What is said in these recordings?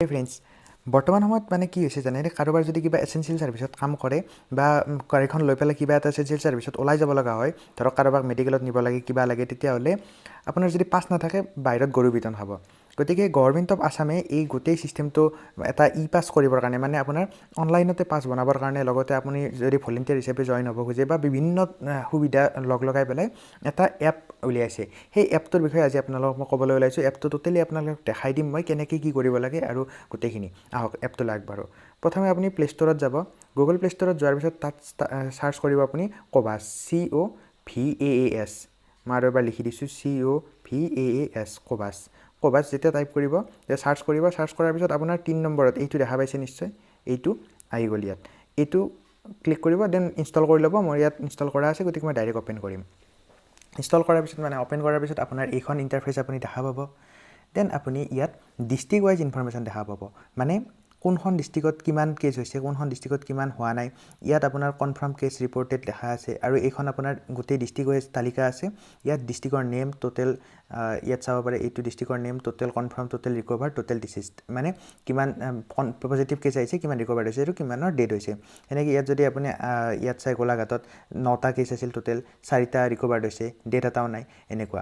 Hey friends, বৰ্তমান সময়ত মানে কি হৈছে জানে কাৰোবাৰ যদি কিবা এসেনশিয়েল সাৰ্ভিসত কাম কৰে বা গাড়ীখন লৈ পেলাই কিবা এটা এসেনশিয়েল সাৰ্ভিসত ওলাই যাব লগা হয় ধৰক কাৰোবাক মেডিকেলত নিব লাগে কিবা লাগে তেতিয়াহ'লে আপোনাৰ যদি পাছ নাথাকে বাহিৰত গৰু বিতন হ'ব গতিকে গভৰ্ণমেণ্ট অফ আসামে এই গোটেই সিস্টেমটো এটা পাছ কৰিবৰ কাৰণে মানে আপোনাৰ অনলাইনতে পাছ বনাবৰ কাৰণে লগতে আপুনি যদি ভলেণ্টিয়াৰ হিচাপে জইন হ'ব খোজে বা বিভিন্ন সুবিধা লগাই পেলাই এটা এপ উলিয়াইছে সেই এপটোৰ বিষয়ে আজি আপোনালোকক মই ক'বলৈ ওলাইছোঁ এপটো টোটেলি আপোনালোকক দেখাই দিম মই কেনেকৈ কি কৰিব লাগে আৰু গোটেইখিনি আহক এপটোলৈ আগবাঢ়ো প্ৰথমে আপুনি প্লে ষ্টৰত যাব গুগল প্লে ষ্টৰত যোৱাৰ পিছত তাত সাৰ্চ কৰিব আপুনি COvass COVAS মই আৰু এবাৰ লিখি দিছোঁ COVAS COvass যেতিয়া টাইপ কৰিব তেতিয়া সাৰ্চ কৰাৰ পিছত আপোনাৰ 3 নম্বৰত এইটো দেখা পাইছে নিশ্চয় এইটো আহি গ'ল ইয়াত এইটো ক্লিক কৰিব দেন ইনষ্টল কৰি ল'ব মই ইয়াত ইনষ্টল কৰা আছে গতিকে মই ডাইৰেক্ট ওপেন কৰিম ইনষ্টল কৰাৰ পিছত মানে ওপেন কৰাৰ পিছত আপোনাৰ এইখন ইণ্টাৰফেচ আপুনি দেখা পাব দেন আপুনি ইয়াত ডিষ্ট্ৰিক্ট ৱাইজ ইনফৰমেশ্যন দেখা পাব মানে কোনখন ডিষ্ট্ৰিক্টত কিমান কেছ হৈছে কোনখন ডিষ্ট্ৰিক্টত কিমান হোৱা নাই ইয়াত আপোনাৰ কনফাৰ্ম কেছ ৰিপৰ্টেড দেখা আছে আৰু এইখন আপোনাৰ গোটেই ডিষ্ট্ৰিক্ট ৱাইজ তালিকা আছে ইয়াত ডিষ্ট্ৰিক্টৰ নেম টোটেল ইয়াত চাব পাৰে এইটো ডিষ্ট্ৰিক্টৰ name total confirm total recover total disease মানে কিমান পজিটিভ কেছ আহিছে কিমান ৰিকভাৰ হৈছে আৰু কিমানৰ ডেথ হৈছে এনেকৈ ইয়াত যদি আপুনি ইয়াত চাই গোলাঘাটত 9টা কেছ আছিল টোটেল 4টা ৰিকভাৰ্ড হৈছে ডেথ এটাও নাই এনেকুৱা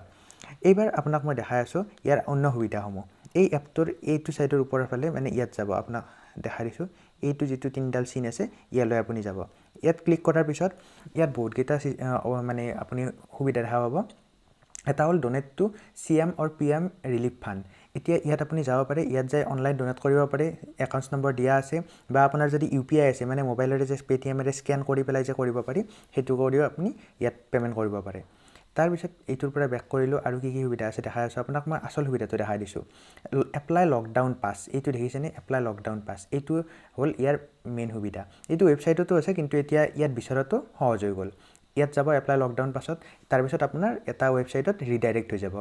এইবাৰ আপোনাক মই দেখাই আছোঁ ইয়াৰ অন্য সুবিধাসমূহ এই এপটোৰ এইটো সাইডৰ ওপৰৰ ফালে মানে ইয়াত যাব আপোনাক দেখাই দিছোঁ এইটো যেটো তিনডাল চিন আছে ইয়ালৈ আপুনি যাব ইয়াত ক্লিক কৰাৰ পিছত ইয়াত বহুত কেইটা মানে আপুনি সুবিধা দেখা পাব এটা হ'ল donate to CM or PM relief fund এতিয়া ইয়াত আপুনি যাব পাৰে ইয়াত যাই অনলাইন ডোনেট কৰিব পাৰে একাউণ্ট নম্বৰ দিয়া আছে বা আপোনাৰ যদি UPI আছে মানে মোবাইলৰে যে পেটিএমৰে স্ক্যান কৰি পেলাই যে কৰিব পাৰি সেইটো কৰিও আপুনি ইয়াত পেমেন্ট কৰিব পাৰে তাৰপিছত এইটোৰ পৰা বেক কৰিলোঁ আৰু কি সুবিধা আছে দেখাই আছোঁ আপোনাক মই আসল সুবিধাটো দেখাই দিছোঁ এপ্লাই লকডাউন পাছ এইটো দেখিছেনে এপ্লাই লকডাউন পাছ এইটো হ'ল ইয়াৰ মেইন সুবিধা এইটো ৱেবছাইটতো আছে কিন্তু এতিয়া ইয়াত বিচৰাটো সহজ হৈ গ'ল ইয়াত যাব এপ্লাই লকডাউন পাছত তাৰপিছত আপোনাৰ এটা ৱেবছাইটত ৰিডাইৰেক্ট হৈ যাব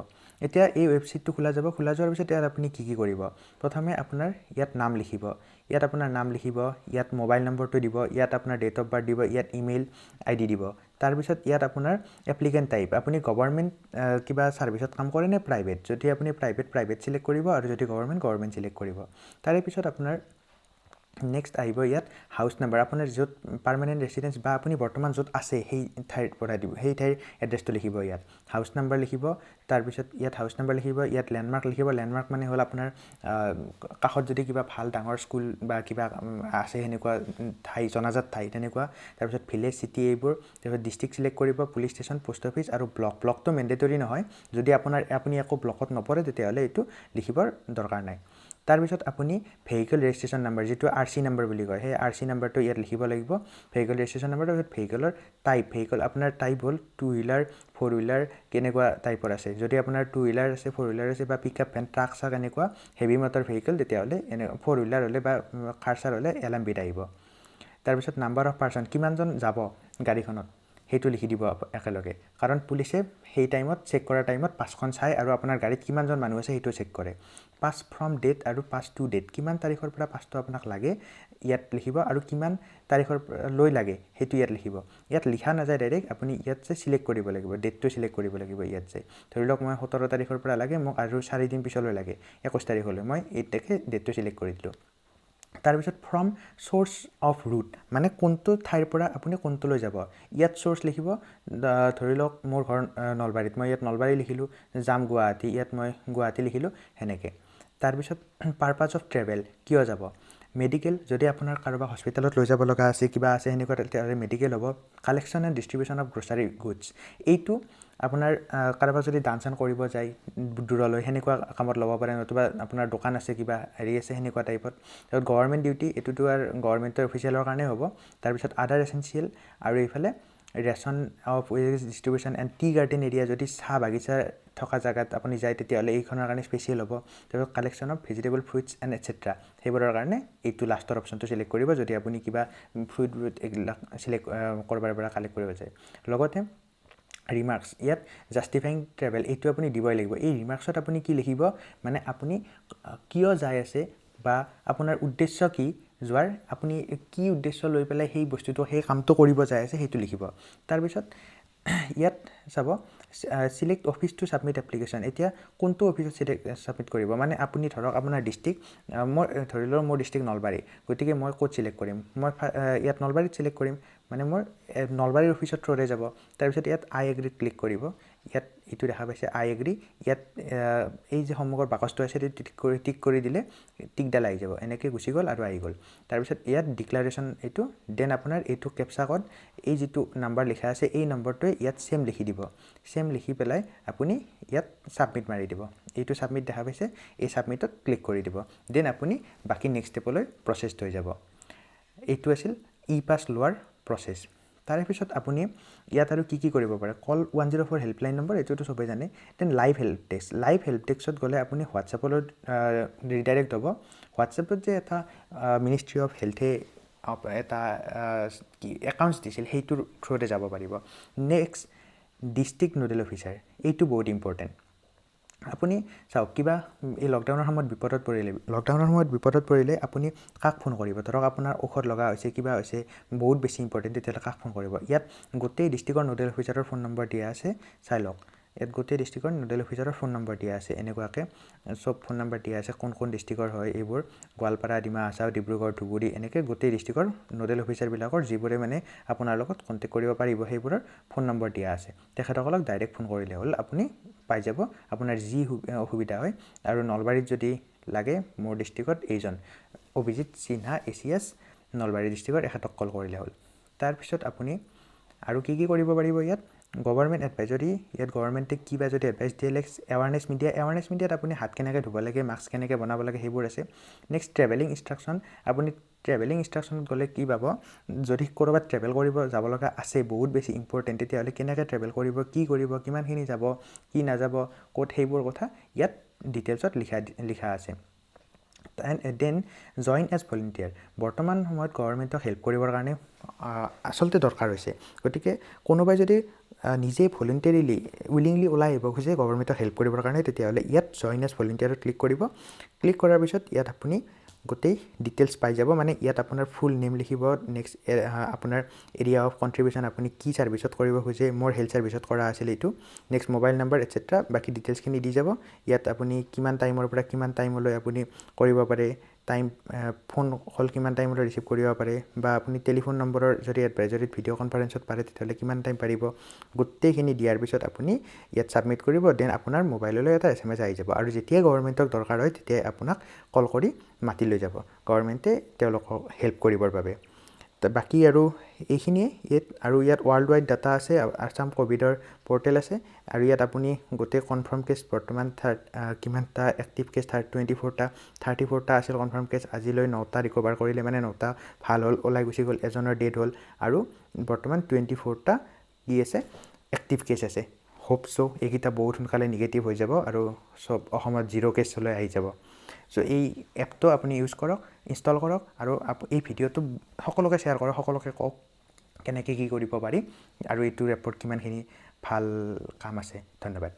এতিয়া এই ৱেবছাইটটো খোলা যোৱাৰ পিছত ইয়াত আপুনি কি কৰিব প্ৰথমে আপোনাৰ ইয়াত নাম লিখিব ইয়াত আপোনাৰ নাম লিখিব ইয়াত মোবাইল নম্বৰটো দিব ইয়াত আপোনাৰ ডেট অফ বাৰ্থ দিব ইয়াত ইমেইল ID দিব তাৰপিছত ইয়াত আপোনাৰ এপ্লিকেণ্ট টাইপ আপুনি গভৰ্ণমেণ্ট কিবা সাৰ্ভিসত কাম কৰে নে প্ৰাইভেট যদি আপুনি প্ৰাইভেট সিলেক্ট কৰিব আৰু যদি গভৰ্ণমেণ্ট সিলেক্ট কৰিব তাৰে পিছত আপোনাৰ নেক্সট আহিব ইয়াত হাউচ নাম্বাৰ আপোনাৰ য'ত পাৰ্মানেণ্ট ৰেচিডেন্স বা আপুনি বৰ্তমান য'ত আছে সেই ঠাইৰ পৰা দিব সেই ঠাইৰ এড্ৰেছটো লিখিব ইয়াত হাউচ নাম্বাৰ লিখিব তাৰপিছত ইয়াত হাউচ নাম্বাৰ লিখিব ইয়াত লেণ্ডমাৰ্ক লিখিব লেণ্ডমাৰ্ক মানে হ'ল আপোনাৰ কাষত যদি কিবা ভাল ডাঙৰ স্কুল বা কিবা আছে সেনেকুৱা ঠাই জনাজাত ঠাই তেনেকুৱা তাৰপিছত ভিলেজ চিটি এইবোৰ তাৰপিছত ডিষ্ট্ৰিক্ট সিলেক্ট কৰিব পুলিচ ষ্টেচন পোষ্ট অফিচ আৰু ব্লকটো মেণ্ডেটৰী নহয় যদি আপুনি একো ব্লকত নপৰে তেতিয়াহ'লে এইটো লিখিবৰ দৰকাৰ নাই তাৰপিছত আপুনি ভেহিকল ৰেজিষ্ট্ৰেশ্যন নাম্বাৰ যেটো RC নাম্বাৰ বুলি কয় সেই RC নাম্বাৰটো ইয়াত লিখিব লাগিব ভেহিকল ৰেজিষ্ট্ৰেশ্যন নাম্বাৰ তাৰপিছত ভেহিকলৰ টাইপ ভেহিকল আপোনাৰ টাইপ হ'ল 2 হুইলাৰ 4 হুইলাৰ কেনেকুৱা টাইপৰ আছে যদি আপোনাৰ 2 হুইলাৰ আছে 4 হুইলাৰ আছে বা পিকআপ ভেন ট্ৰাক চাক এনেকুৱা হেভি মটৰ ভেহিকল তেতিয়াহ'লে 4 হুইলাৰ হ'লে বা খাৰচাৰ হ'লে LMBত আহিব তাৰপিছত নাম্বাৰ অফ পাৰ্চন কিমানজন যাব গাড়ীখনত সেইটো লিখি দিব একেলগে কাৰণ পুলিচে সেই টাইমত চেক কৰাৰ টাইমত পাঁচখন চাই আৰু আপোনাৰ গাড়ীত কিমানজন মানুহ আছে সেইটো চেক কৰে পাছ ফ্ৰম ডেট আৰু পাছ টু ডেট কিমান তাৰিখৰ পৰা পাছটো আপোনাক লাগে ইয়াত লিখিব আৰু কিমান তাৰিখৰ লৈ লাগে সেইটো ইয়াত লিখিব ইয়াত লিখা নাযায় ডাইৰেক্ট আপুনি ইয়াত যে সিলেক্ট কৰিব লাগিব ডেটটো সিলেক্ট কৰিব লাগিব ইয়াত যে ধৰি লওক মই 17 তাৰিখৰ পৰা লাগে মোক আৰু 4 দিন পিছলৈ লাগে 21 তাৰিখলৈ মই এই তাৰিখে ডেটটো সিলেক্ট কৰি দিলোঁ তাৰপিছত ফ্ৰম সোৰ্স অফ ৰুট মানে কোনটো ঠাইৰ পৰা আপুনি কোনটোলৈ যাব ইয়াত সোৰ্স লিখিব ধৰি লওক মোৰ ঘৰ নলবাৰীত মই ইয়াত নলবাৰী লিখিলোঁ যাম গুৱাহাটী ইয়াত মই গুৱাহাটী লিখিলোঁ হেনেকে তাৰপিছত পাৰপাস অফ ট্ৰেভেল কিয় যাব মেডিকেল যদি আপোনাৰ কাৰোবাক হস্পিটেলত লৈ যাব লগা আছে কিবা আছে হেনেকুৱা তেতিয়াহ'লে মেডিকেল হ'ব collection and distribution of grocery goods এইটো আপোনাৰ কাৰোবাক যদি দান চান কৰিব যায় দূৰলৈ হেনেকুৱা কামত ল'ব পাৰে নতুবা আপোনাৰ দোকান আছে কিবা হেৰি আছে হেনেকুৱা টাইপত গভৰ্ণমেণ্ট ডিউটি এটোটো আৰু গভৰ্ণমেণ্টৰ অফিচিয়েলৰ কাৰণে হ'ব তাৰপিছত আদাৰ এসেনশিয়েল আৰু এইফালে ration of ways distribution and tea garden area যদি চাহ বাগিচা থকা জায়গাত আপুনি যায় তেতিয়াহ'লে এইখনৰ কাৰণে স্পেচিয়েল হ'ব তাৰপিছত collection of vegetable fruits and etcetera সেইবোৰৰ কাৰণে এইটো লাষ্টৰ অপশ্যনটো সিলেক্ট কৰিব যদি আপুনি কিবা ফ্ৰুইট এইবিলাক সিলেক্ট কৰবাৰ পৰা কালেক্ট কৰিব যায় লগতে ৰিমাৰ্কছ ইয়াত জাষ্টিফাইং ট্ৰেভেল এইটো আপুনি দিবই লাগিব এই ৰিমাৰ্কছত আপুনি কি লিখিব মানে আপুনি কিয় যায় আছে বা আপোনাৰ উদ্দেশ্য কি যোৱাৰ আপুনি কি উদ্দেশ্য লৈ পেলাই সেই বস্তুটো সেই কামটো কৰিব যায় আছে সেইটো লিখিব তাৰপিছত ইয়াত চাব select office to submit application. এতিয়া কোনটো অফিচত ছাবমিট কৰিব, মানে আপুনি ধৰক আপোনাৰ ডিষ্ট্ৰিক্ট, মই ধৰি লওক মোৰ ডিষ্ট্ৰিক্ট নলবাৰী, গতিকে মই ক'ত চিলেক্ট কৰিম, মই ইয়াত নলবাৰীত চিলেক্ট কৰিম, মানে মোৰ নলবাৰীৰ অফিচৰ থ্ৰুৰে যাব। তাৰপিছত ইয়াত আই এগ্ৰীত ক্লিক কৰিব। ইয়াত এইটো দেখা পাইছে আই এগ্ৰী, ইয়াত এই যে সন্মুখৰ বাকচটো আছে সেইটো টিক কৰি দিলে টিকডাল আহি যাব, এনেকৈ গুচি গ'ল আৰু আহি গ'ল। তাৰপিছত ইয়াত ডিক্লাৰেশ্যন এইটো, দেন আপোনাৰ এইটো কেপচা ক'ড, এই যিটো নাম্বাৰ লিখা আছে এই নম্বৰটোৱে ইয়াত ছেম লিখি দিব। ছেম লিখি পেলাই আপুনি ইয়াত ছাবমিট মাৰি দিব। এইটো ছাবমিট দেখা পাইছে, এই ছাবমিটত ক্লিক কৰি দিব, দেন আপুনি বাকী নেক্সট ষ্টেপলৈ প্ৰচেছড হৈ যাব। এইটো আছিল ই-পাছ লোৱাৰ প্ৰচেছ। তাৰে পিছত আপুনি ইয়াত আৰু কি কৰিব পাৰে, কল 104 হেল্পলাইন নম্বৰ, এইটোতো চবেই জানে। Then live help desk, live help ডেস্কত গ'লে আপুনি হোৱাটছএপলৈ ৰিডাইৰেক্ট হ'ব। হোৱাটছএপত যে এটা মিনিষ্ট্ৰী অফ হেল্থে এটা কি একাউণ্টছ দিছিল, সেইটোৰ থ্ৰুতে যাব পাৰিব। নেক্সট ডিষ্ট্ৰিক্ট নোডেল অফিচাৰ, এইটো বহুত ইম্পৰ্টেণ্ট। আপুনি চাওক, কিবা এই লকডাউনৰ সময়ত বিপদত পৰিলে আপুনি কাক ফোন কৰিব, ধৰক আপোনাৰ ঔষধ লগা হৈছে, কিবা হৈছে, বহুত বেছি ইম্পৰ্টেণ্ট, তেতিয়াহ'লে কাক ফোন কৰিব। ইয়াত গোটেই ডিষ্ট্ৰিক্টৰ নোডেল অফিচাৰৰ ফোন নম্বৰ দিয়া আছে, চাই লওক। ইয়াত গোটেই ডিষ্ট্ৰিক্টৰ নোডেল অফিচাৰৰ ফোন নম্বৰ দিয়া আছে, এনেকুৱাকৈ চব ফোন নম্বৰ দিয়া আছে, কোন কোন ডিষ্ট্ৰিক্টৰ হয় এইবোৰ, গোৱালপাৰা, ডিমা হাছাও, ডিব্ৰুগড়, ধুবুৰী, এনেকৈ গোটেই ডিষ্ট্ৰিক্টৰ নোডেল অফিচাৰবিলাকৰ যিবোৰে মানে আপোনাৰ লগত কণ্টেক্ট কৰিব পাৰিব, সেইবোৰৰ ফোন নম্বৰ দিয়া আছে। তেখেতসকলক ডাইৰেক্ট ফোন কৰিলে হ'ল, আপুনি পাই যাব আপোনাৰ যি অসুবিধা হয়। আৰু নলবাৰীত যদি লাগে, মোৰ ডিষ্ট্ৰিক্টত এইজন অভিজিত সিনহা ACS নলবাৰী ডিষ্ট্ৰিক্টৰ, এখেতক কল কৰিলে হ'ল। তাৰপিছত আপুনি আৰু কি কৰিব পাৰিব, ইয়াত গভৰ্ণমেণ্ট এডভাইজৰী, ইয়াত গভৰ্ণমেণ্টে কিবা যদি এডভাইচ দিয়ে, লাইক এৱাৰনেছ মিডিয়াত আপুনি হাত কেনেকৈ ধুব লাগে, মাস্ক কেনেকৈ বনাব লাগে, সেইবোৰ আছে। নেক্সট ট্ৰেভেলিং ইনষ্ট্ৰাকশ্যন, আপুনি ট্ৰেভেলিং ইনষ্ট্ৰাকশ্যনত গ'লে কি পাব, যদি ক'ৰবাত ট্ৰেভেল কৰিব যাব লগা আছে, বহুত বেছি ইম্পৰ্টেণ্ট, তেতিয়াহ'লে কেনেকৈ ট্ৰেভেল কৰিব, কি কৰিব, কিমানখিনি যাব, কি নাযাব, ক'ত, সেইবোৰ কথা ইয়াত ডিটেইলছত লিখা আছে। দেন জইন এজ ভলেণ্টিয়াৰ, বৰ্তমান সময়ত গভৰ্ণমেণ্টক হেল্প কৰিবৰ কাৰণে আচলতে দৰকাৰ হৈছে। গতিকে কোনোবাই যদি নিজে ভলেণ্টিয়াৰিলি উইলিংলি ওলাই আহিব খোজে গভৰ্ণমেণ্টক হেল্প কৰিবৰ কাৰণে, তেতিয়াহ'লে ইয়াত জইন এজ ভলেণ্টিয়াৰত ক্লিক কৰিব। ক্লিক কৰাৰ পিছত ইয়াত আপুনি গোটেই ডিটেইলছ পাই যাব, মানে ইয়াত আপোনাৰ ফুল নেম লিখিব, নেক্সট আপোনাৰ এৰিয়া অফ কণ্ট্ৰিবিউশ্যন, আপুনি কি ছাৰ্ভিচত কৰিব খোজে, মোৰ হেল্থ ছাৰ্ভিচত কৰা আছিল এইটো, নেক্সট মোবাইল নাম্বাৰ এটচেট্ৰা, বাকী ডিটেইলছখিনি দি যাব। ইয়াত আপুনি কিমান টাইমৰ পৰা কিমান টাইমলৈ আপুনি কৰিব পাৰে, ফোন কল কিমান টাইমলৈ ৰিচিভ কৰিব পাৰে, বা আপুনি টেলিফোন নম্বৰৰ যদি এডভাইজৰীত ভিডিঅ' কনফাৰেঞ্চত পাৰে তেতিয়াহ'লে কিমান টাইম পাৰিব, গোটেইখিনি দিয়াৰ পিছত আপুনি ইয়াত ছাবমিট কৰিব। দেন আপোনাৰ মোবাইললৈ এটা SMS আহি যাব, আৰু যেতিয়াই গভৰ্ণমেণ্টক দৰকাৰ হয় তেতিয়াই আপোনাক কল কৰি মাতি লৈ যাব গভৰ্ণমেণ্টে তেওঁলোকক হেল্প কৰিবৰ বাবে। বাকী আৰু এইখিনিয়ে ইয়াত, আৰু ইয়াত ৱৰ্ল্ড ৱাইড ডাটা আছে, আছাম ক'ভিডৰ পৰ্টেল আছে, আৰু ইয়াত আপুনি গোটেই কনফাৰ্ম কেছ বৰ্তমান কিমানটা এক্টিভ কেছ, 34টা আছিল কনফাৰ্ম কেছ, আজিলৈ 9টা ৰিকভাৰ কৰিলে, মানে 9টা ভাল হ'ল, ওলাই গুচি গ'ল, এজনৰ ডেথ হ'ল, আৰু বৰ্তমান 24টা কি আছে এক্টিভ কেছ আছে। হোপ চ' এইকেইটা বহুত সোনকালে নিগেটিভ হৈ যাব, আৰু চব অসমত 0 কেছলৈ আহি যাব। চ' এই এপটো আপুনি ইউজ কৰক, ইনষ্টল কৰক, আৰু এই ভিডিঅ'টো সকলোকে শ্বেয়াৰ কৰক, সকলোকে কওক কেনেকৈ কি কৰিব পাৰি, আৰু এইটোৰ এপত কিমানখিনি ভাল কাম আছে। ধন্যবাদ।